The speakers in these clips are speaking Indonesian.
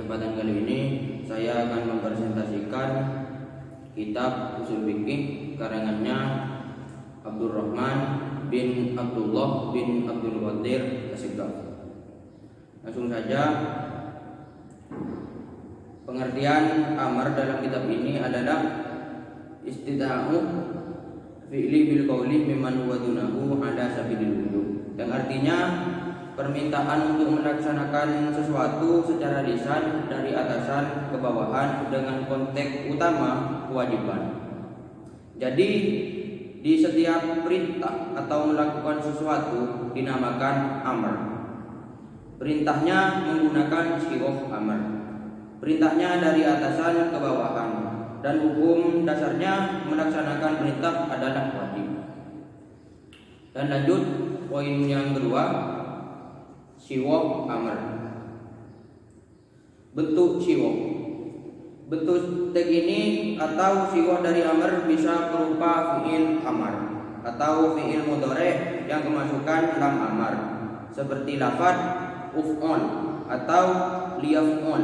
kesempatan kali ini saya akan mempresentasikan kitab Ushul Fiqih karangannya Abdurrahman bin Abdullah bin Abdul Qadir As-Sigaf. Langsung saja, pengertian amar dalam kitab ini adalah istida'u fi'li bil qawli mimman huwa dunahu ala sabilil wujub, yang artinya permintaan untuk melaksanakan sesuatu secara lisan dari atasan ke bawahan dengan konteks utama kewajiban. Jadi di setiap perintah atau melakukan sesuatu dinamakan amar. Perintahnya menggunakan sighah amar. Perintahnya dari atasan ke bawahan, dan hukum dasarnya melaksanakan perintah adalah wajib. Dan lanjut poin yang kedua, sighah amar. Bentuk sighah. Bentuk teks ini atau sighah dari amar bisa berupa fi'il amar atau fi'il mudhari yang kemasukan lam amar, seperti lafaz uf'al atau liyaf'al.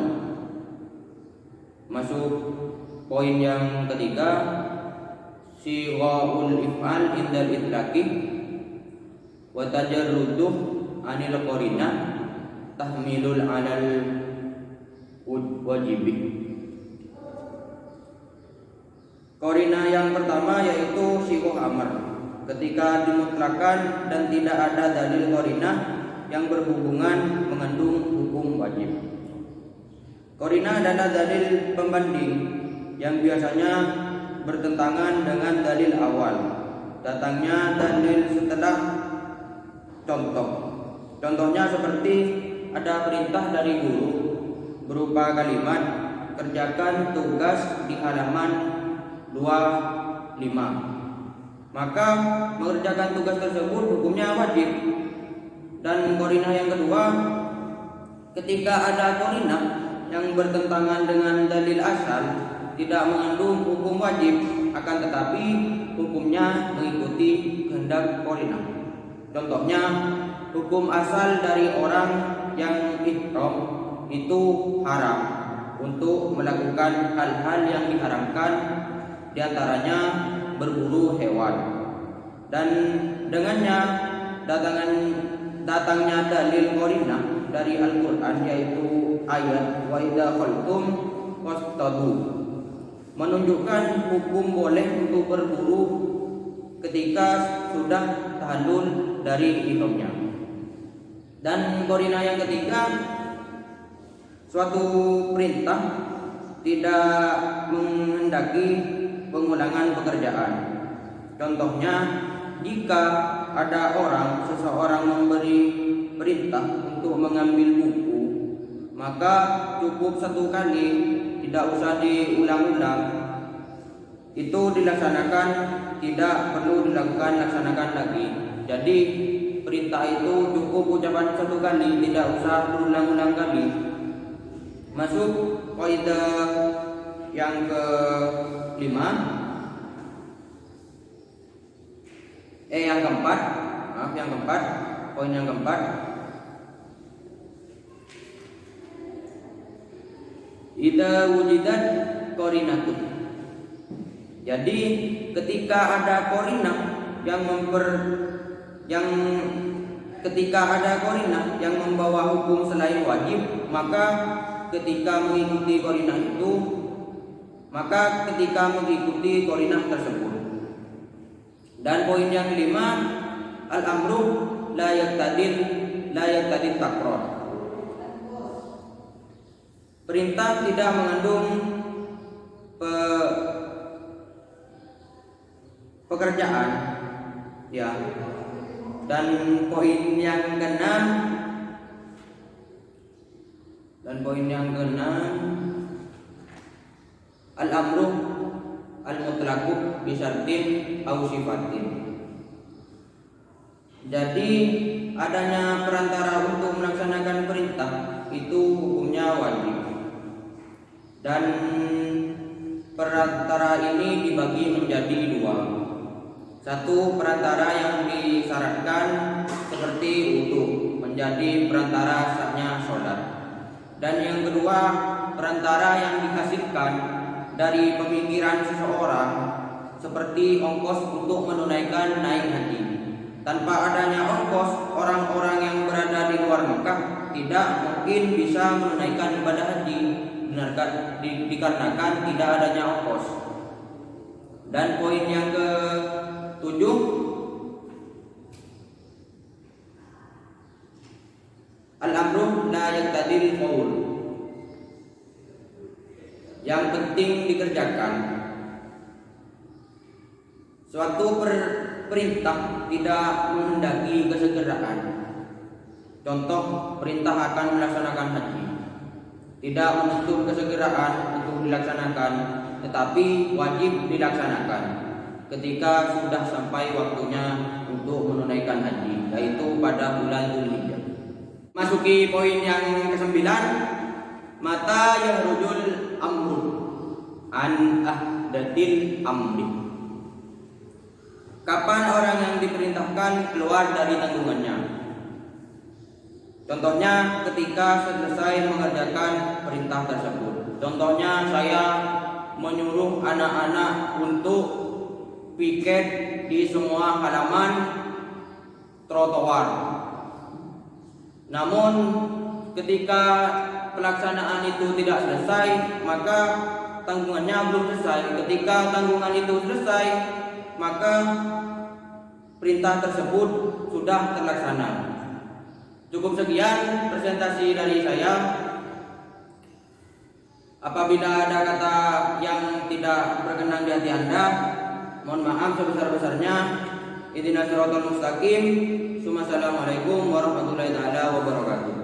Masuk poin yang ketiga, sighahul if'al indal itlaqi wa tajarruduh anil qarinah tahmilul alal wajibi. Qarinah yang pertama yaitu sighah amar, ketika dimutlakan dan tidak ada dalil qarinah yang berhubungan mengandung hukum wajib. Qarinah adalah dalil pembanding yang biasanya bertentangan dengan dalil awal. Datangnya dalil setelah contoh. Contohnya seperti ada perintah dari guru berupa kalimat kerjakan tugas di halaman 25. Maka mengerjakan tugas tersebut hukumnya wajib. Dan qarinah yang kedua, ketika ada qarinah yang bertentangan dengan dalil asal tidak mengandung hukum wajib, akan tetapi hukumnya mengikuti kehendak qarinah. Contohnya, hukum asal dari orang yang ihram itu haram untuk melakukan hal-hal yang diharamkan, diantaranya berburu hewan. Dan dengannya datangnya dalil qarinah dari Al-Quran, yaitu ayat wa idza khaltum wastadu, menunjukkan hukum boleh untuk berburu ketika sudah tahallul dari ihramnya. Dan qarinah yang ketiga, suatu perintah tidak menghendaki pengulangan pekerjaan. Contohnya, jika ada seseorang memberi perintah untuk mengambil buku, maka cukup satu kali, tidak usah diulang-ulang. Itu dilaksanakan, tidak perlu laksanakan lagi. Jadi perintah itu cukup ucapan satu kali, tidak usah berulang-ulang kali. Masuk kaidah yang kelima, yang keempat, poin yang keempat, idza wujidat qarinatun. Jadi ketika ada qarinah yang membawa hukum selain wajib, maka ketika mengikuti qarinah tersebut. Dan poin yang kelima, al-amru la yaqtadi takror. Perintah tidak mengandung pekerjaan, ya. Dan poin yang keenam, al-amru al-mutlaqu bi syartin aw sifatin. Jadi adanya perantara untuk melaksanakan perintah itu hukumnya wajib. Dan perantara ini dibagi menjadi dua. Satu, perantara yang disyaratkan seperti wudu, menjadi perantara sahnya sholat. Dan yang kedua, perantara yang dihasilkan dari pemikiran seseorang seperti ongkos untuk menunaikan naik haji. Tanpa adanya ongkos, orang-orang yang berada di luar Mekah tidak mungkin bisa menunaikan ibadah haji dikarenakan tidak adanya ongkos. Dan poin yang ke-7, al-amru la yaqtadil qaul. Yang penting dikerjakan. Suatu perintah tidak menghendaki kesegeraan. Contoh, perintah akan melaksanakan haji tidak menuntut kesegeraan untuk dilaksanakan, tetapi wajib dilaksanakan ketika sudah sampai waktunya untuk menunaikan haji, yaitu pada bulan Dzulhijjah. Masuki poin yang ke-9, mata yang rujul amru an ahdatil amri. Kapan orang yang diperintahkan keluar dari tanggungannya? Contohnya ketika selesai mengerjakan perintah tersebut. Contohnya saya menyuruh anak-anak untuk piket di semua halaman trotoar. Namun ketika pelaksanaan itu tidak selesai, maka tanggungannya belum selesai. Ketika tanggungan itu selesai, maka perintah tersebut sudah terlaksana. Cukup sekian presentasi dari saya. Apabila ada kata yang tidak berkenan di hati Anda, mohon maaf sebesar-besarnya. Ihdinas siratal mustaqim. Assalamualaikum warahmatullahi wabarakatuh.